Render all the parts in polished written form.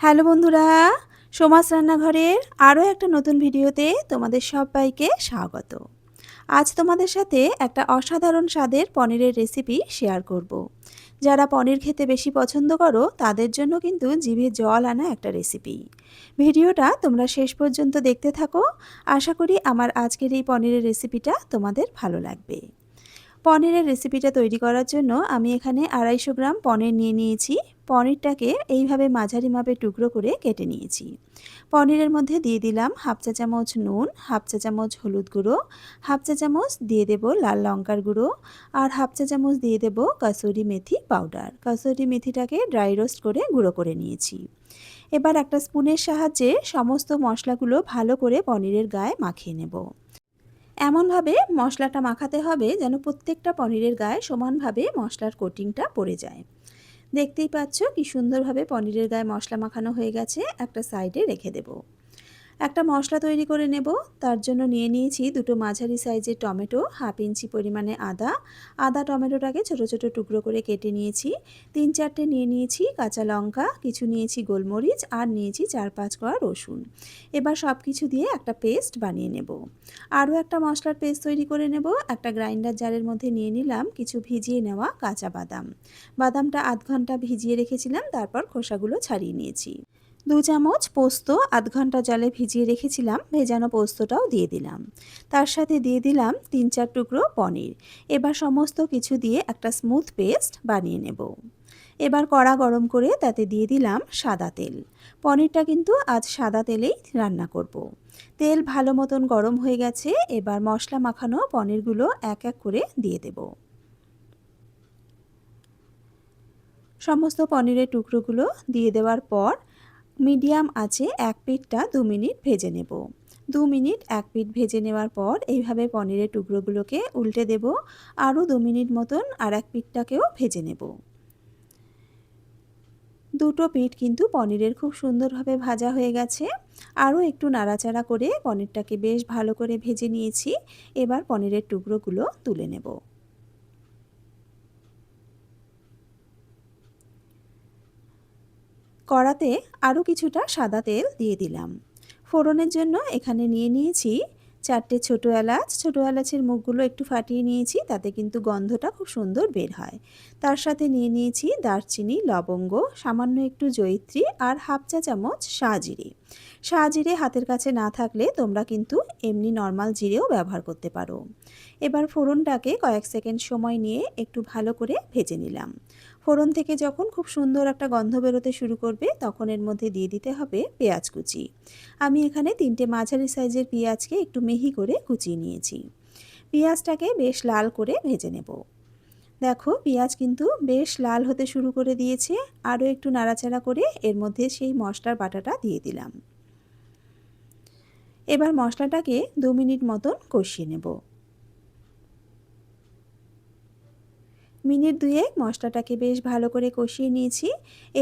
Hello বন্ধুরা, সোমাস রান্নাঘরের আরও একটা নতুন ভিডিওতে তোমাদের সবাইকে স্বাগত। আজ তোমাদের সাথে একটা অসাধারণ স্বাদের পনিরের রেসিপি শেয়ার করব। যারা পনির খেতে বেশি পছন্দ করো তাদের জন্য কিন্তু জিভে জল আনা একটা রেসিপি। ভিডিওটা তোমরা শেষ পর্যন্ত দেখতে থাকো। আশা করি আমার আজকের এই পনিরের রেসিপিটা তোমাদের ভালো লাগবে। পনিরের রেসিপিটা তৈরি করার জন্য আমি এখানে 250 গ্রাম পনির নিয়ে নিয়েছি। পনিরটাকে এইভাবে মাঝারি মাপের টুকরো করে কেটে নিয়েছি। পনিরের মধ্যে দিয়ে দিলাম হাফ চা চামচ নুন, হাফ চা চামচ হলুদ গুঁড়ো, হাফ চা চামচ দিয়ে দেব লাল লঙ্কার গুঁড়ো, আর হাফ চা চামচ দিয়ে দেব কসুরি মেথি পাউডার। কসুরি মেথিটাকে ড্রাই রোস্ট করে গুঁড়ো করে নিয়েছি। এবার একটা স্পুনের সাহায্যে সমস্ত মশলাগুলো ভালো করে পনিরের গায়ে মাখিয়ে নেব। এমনভাবে মশলাটা মাখাতে হবে যেন প্রত্যেকটা পনিরের গায়ে সমানভাবে মশলার কোটিংটা পড়ে যায়। দেখতেই পাচ্ছ কি সুন্দরভাবে পনিরের গায়ে মশলা মাখানো হয়ে গেছে। একটা সাইডে রেখে দেব। একটা মশলা তৈরি করে নেব। তার জন্য নিয়ে নিয়েছি দুটো মাঝারি সাইজের টমেটো, হাফ ইঞ্চি পরিমাণে আদা টমেটোটাকে ছোট ছোট টুকরো করে কেটে নিয়েছি। 3-4টে নিয়ে নিয়েছি কাঁচা লঙ্কা, কিছু নিয়েছি গোলমরিচ, আর নিয়েছি 4-5 কোয়া রসুন। এবার সব কিছু দিয়ে একটা পেস্ট বানিয়ে নেব। আরও একটা মশলার পেস্ট তৈরি করে নেব। একটা গ্রাইন্ডার জারের মধ্যে নিয়ে নিলাম কিছু ভিজিয়ে নেওয়া কাঁচা বাদাম। বাদামটা আধ ঘন্টা ভিজিয়ে রেখেছিলাম, তারপর খোসাগুলো ছাড়িয়ে নিয়েছি। 2 চামচ পোস্ত আধ ঘন্টা জলে ভিজিয়ে রেখেছিলাম, ভেজানো পোস্তটাও দিয়ে দিলাম। তার সাথে দিয়ে দিলাম 3-4 টুকরো পনির। এবার সমস্ত কিছু দিয়ে একটা স্মুথ পেস্ট বানিয়ে নেব। এবার কড়া গরম করে তাতে দিয়ে দিলাম সাদা তেল। পনিরটা কিন্তু আজ সাদা তেলেই রান্না করব। তেল ভালো মতন গরম হয়ে গেছে। এবার মশলা মাখানো পনিরগুলো এক এক করে দিয়ে দেব। সমস্ত পনিরের টুকরোগুলো দিয়ে দেওয়ার পর মিডিয়াম আঁচে এক পিঠটা 2 মিনিট ভেজে নেব। 2 মিনিট এক পিঠ ভেজে নেওয়ার পর এইভাবে পনিরের টুকরোগুলোকে উল্টে দেব। আরও 2 মিনিট মতন আর এক পিঠটাকেও ভেজে নেব। দুটো পিঠ কিন্তু পনিরের খুব সুন্দরভাবে ভাজা হয়ে গেছে। আরও একটু নাড়াচাড়া করে পনিরটাকে বেশ ভালো করে ভেজে নিয়েছি। এবার পনিরের টুকরোগুলো তুলে নেব। কড়াতে আরও কিছুটা সাদা তেল দিয়ে দিলাম। ফোড়নের জন্য এখানে নিয়ে নিয়েছি 4টে ছোটো এলাচ। ছোটো এলাচের মুখগুলো একটু ফাটিয়ে নিয়েছি, তাতে কিন্তু গন্ধটা খুব সুন্দর বের হয়। তার সাথে নিয়ে নিয়েছি দারচিনি, লবঙ্গ, সামান্য একটু জয়িত্রী, আর হাফ চা চামচ শাহজিরে। শাহজিরে হাতের কাছে না থাকলে তোমরা কিন্তু এমনি নর্মাল জিরেও ব্যবহার করতে পারো। এবার ফোড়নটাকে কয়েক সেকেন্ড সময় নিয়ে একটু ভালো করে ভেজে নিলাম। ফোড়ন থেকে যখন খুব সুন্দর একটা গন্ধ বেরোতে শুরু করবে তখন এর মধ্যে দিয়ে দিতে হবে পেঁয়াজ কুচি। আমি এখানে 3টে মাঝারি সাইজের পেঁয়াজকে একটু মিহি করে কুচিয়ে নিয়েছি। পেঁয়াজটাকে বেশ লাল করে ভেজে নেব। দেখো পেঁয়াজ কিন্তু বেশ লাল হতে শুরু করে দিয়েছে। আরও একটু নাড়াচাড়া করে এর মধ্যে সেই মশলার বাটাটা দিয়ে দিলাম। এবার মশলাটাকে 2 মিনিট মতন কষিয়ে নেব। মিনিট দুয়েক মশলাটাকে বেশ ভালো করে কষিয়ে নিয়েছি।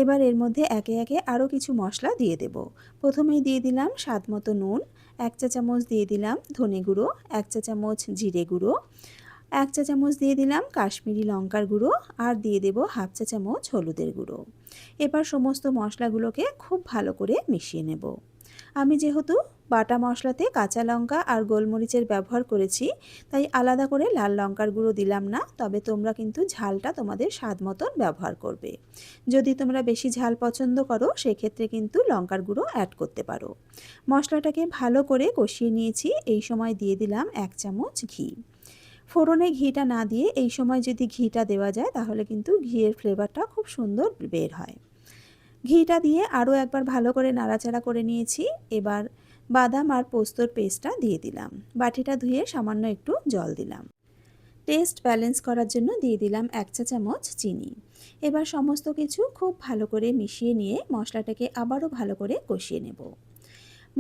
এবার এর মধ্যে একে একে আরও কিছু মশলা দিয়ে দেব। প্রথমেই দিয়ে দিলাম স্বাদ মতো নুন, 1 চা চামচ দিয়ে দিলাম ধনে গুঁড়ো, 1 চা চামচ জিরে গুঁড়ো, 1 চা চামচ দিয়ে দিলাম কাশ্মীরি লঙ্কার গুঁড়ো, আর দিয়ে দেব হাফ চা চামচ হলুদের গুঁড়ো। এবার সমস্ত মশলাগুলোকে খুব ভালো করে মিশিয়ে নেব। আমি যেহেতু বাটা মশলাতে কাঁচা লঙ্কা আর গোলমরিচের ব্যবহার করেছি, তাই আলাদা করে লাল লঙ্কার গুঁড়ো দিলাম না। তবে তোমরা কিন্তু ঝালটা তোমাদের স্বাদ মতন ব্যবহার করবে। যদি তোমরা বেশি ঝাল পছন্দ করো সেক্ষেত্রে কিন্তু লঙ্কার গুঁড়ো অ্যাড করতে পারো। মশলাটাকে ভালো করে কষিয়ে নিয়েছি। এই সময় দিয়ে দিলাম 1 চামচ ঘি। ফোড়নে ঘিটা না দিয়ে এই সময় যদি ঘিটা দেওয়া যায় তাহলে কিন্তু ঘিয়ের ফ্লেভারটা খুব সুন্দর বের হয়। ঘিটা দিয়ে আরও একবার ভালো করে নাড়াচাড়া করে নিয়েছি। এবার বাদাম আর পোস্তর পেস্টটা দিয়ে দিলাম। বাটিটা ধুয়ে সামান্য একটু জল দিলাম। টেস্ট ব্যালেন্স করার জন্য দিয়ে দিলাম 1 চা চামচ চিনি। এবার সমস্ত কিছু খুব ভালো করে মিশিয়ে নিয়ে মশলাটাকে আবারও ভালো করে কষিয়ে নেব।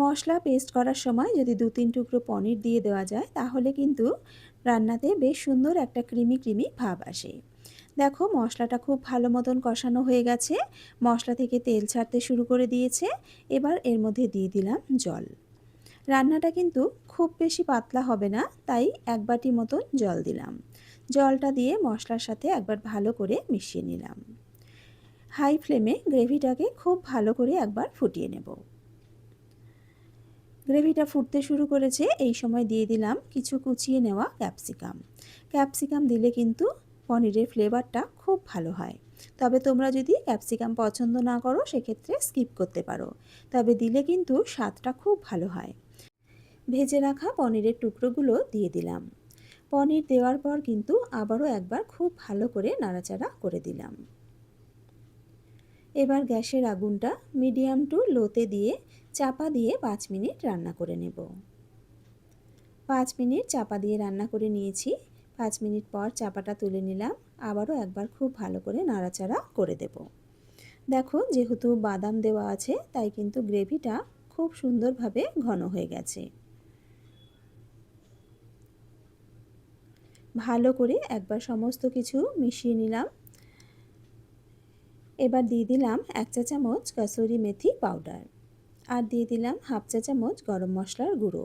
মশলা পেস্ট করার সময় যদি 2-3 টুকরো পনির দিয়ে দেওয়া যায় তাহলে কিন্তু রান্নাতে বেশ সুন্দর একটা ক্রিমি ক্রিমি ভাব আসে। দেখো মশলাটা খুব ভালো মতন কষানো হয়ে গেছে। মশলা থেকে তেল ছাড়তে শুরু করে দিয়েছে। এবার এর মধ্যে দিয়ে দিলাম জল। রান্নাটা কিন্তু খুব বেশি পাতলা হবে না, তাই 1 বাটি মতন জল দিলাম। জলটা দিয়ে মশলার সাথে একবার ভালো করে মিশিয়ে নিলাম। হাই ফ্লেমে গ্রেভিটাকে খুব ভালো করে একবার ফুটিয়ে নেব। গ্রেভিটা ফুটতে শুরু করেছে, এই সময় দিয়ে দিলাম কিছু কুচিয়ে নেওয়া ক্যাপসিকাম। ক্যাপসিকাম দিলে কিন্তু পনিরের ফ্লেভারটা খুব ভালো হয়। তবে তোমরা যদি ক্যাপসিকাম পছন্দ না করো সেক্ষেত্রে স্কিপ করতে পারো, তবে দিলে কিন্তু স্বাদটা খুব ভালো হয়। ভেজে রাখা পনিরের টুকরোগুলো দিয়ে দিলাম। পনির দেওয়ার পর কিন্তু আবারও একবার খুব ভালো করে নাড়াচাড়া করে দিলাম। এবার গ্যাসের আগুনটা মিডিয়াম টু লোতে দিয়ে চাপা দিয়ে 5 মিনিট রান্না করে নেব। 5 মিনিট চাপা দিয়ে রান্না করে নিয়েছি। 5 মিনিট পর চাপাটা তুলে নিলাম, আবারও একবার খুব ভালো করে নাড়াচাড়া করে দেব। দেখো, যেহেতু বাদাম দেওয়া আছে তাই কিন্তু গ্রেভিটা খুব সুন্দরভাবে ঘন হয়ে গেছে। ভালো করে একবার সমস্ত কিছু মিশিয়ে নিলাম। এবার দিয়ে দিলাম 1 চা চামচ কাসুরি মেথি পাউডার, আর দিয়ে দিলাম হাফ চা চামচ গরম মশলার গুঁড়ো।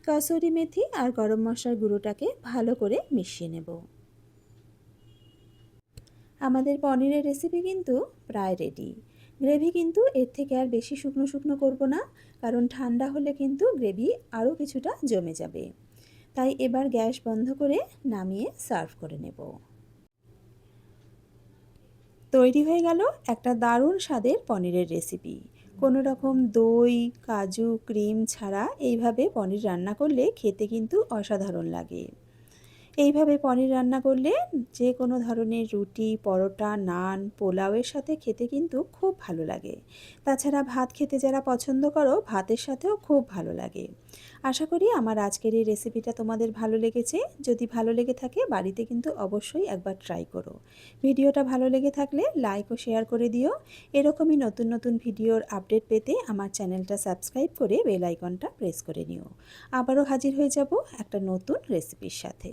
কাসুরি মেথি আর গরম মশলার গুঁড়োটাকে ভালো করে মিশিয়ে নেব। আমাদের পনিরের রেসিপি কিন্তু প্রায় রেডি। গ্রেভি কিন্তু এর থেকে আর বেশি শুকনো শুকনো করব না, কারণ ঠান্ডা হলে কিন্তু গ্রেভি আরও কিছুটা জমে যাবে। তাই এবার গ্যাস বন্ধ করে নামিয়ে সার্ভ করে নেব। তৈরি হয়ে গেল একটা দারুণ স্বাদের পনিরের রেসিপি। কোনো রকম দই, কাজু, ক্রিম ছাড়া এইভাবে পনির রান্না করলে খেতে কিন্তু অসাধারণ লাগে। এইভাবে পনির রান্না করলে যে কোনো ধরনের রুটি, পরোটা, নান, পোলাওয়ের সাথে খেতে কিন্তু খুব ভালো লাগে। তাছাড়া ভাত খেতে যারা পছন্দ করো, ভাতের সাথেও খুব ভালো লাগে। আশা করি আমার আজকের এই রেসিপিটা তোমাদের ভালো লেগেছে। যদি ভালো লেগে থাকে বাড়িতে কিন্তু অবশ্যই একবার ট্রাই করো। ভিডিওটা ভালো লেগে থাকলে লাইক ও শেয়ার করে দিও। এরকমই নতুন নতুন ভিডিওর আপডেট পেতে আমার চ্যানেলটা সাবস্ক্রাইব করে বেল আইকনটা প্রেস করে নিও। আবারও হাজির হয়ে যাব একটা নতুন রেসিপির সাথে।